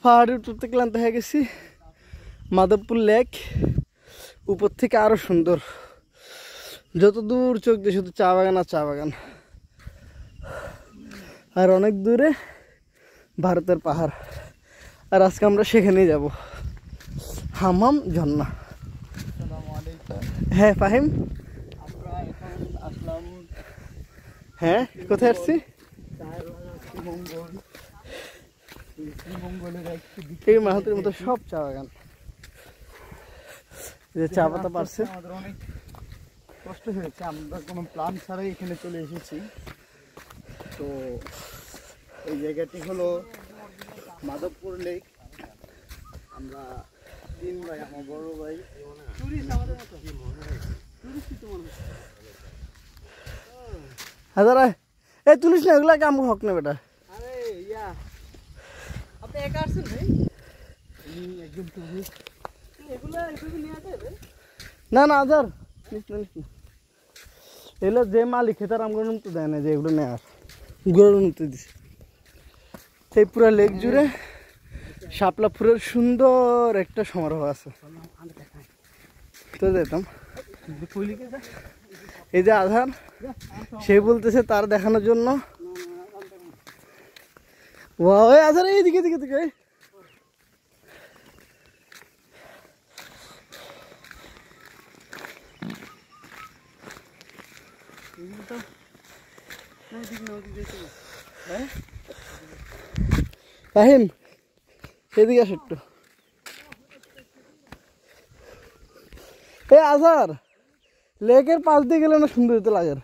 পাহাড়ে উঠতে ক্লান্ত হয়ে গেছি। মাধবপুর লেক উপর থেকে আরো সুন্দর, যত দূর চোখ দিয়ে শুধু চা বাগান আর চা বাগান, আর অনেক দূরে ভারতের পাহাড়। আর আজকে আমরা সেখানেই যাব, হামাম ঝর্ণা। হ্যাঁ ফাহিম, হ্যাঁ কোথায় আসছি? এই মাহাতের মতো সব চা বাগান, যে চা পাতা পারছে। আমাদের অনেক কষ্ট হয়েছে, আমরা কোনো প্ল্যান ছাড়াই এখানে চলে এসেছি। তো এই জায়গাটি হলো মাধবপুর লেক। আমরা 3 ভাই, আমার বড় ভাই হাজার এই তুলিস না, এগুলা কাম হক না বেটা। আরে ইয়া, আপনি একা আসছেন ভাই? একদম টুরিস্ট। এগুলা নিয়ে আসে না না হাজার নিস না, নিস না। এগুলো যে মালিক খেতার আমগুলো তো দেয় না, যে এগুলো নেয় আর গুঁড়ো নিতে দিছে। এই পুরো লেক জুড়ে শাপলা ফুলের সুন্দর একটা সমারোহ আছে। তো যেতাম, এই যে আধার, সে বলতেছে তার দেখানোর জন্য। ওই আধার এইদিকে দিকে দিকে ফাহিম এদিকে আসো একটু। আজার লেকের পাশ দিয়ে গেলে না সুন্দর হতে লাগে।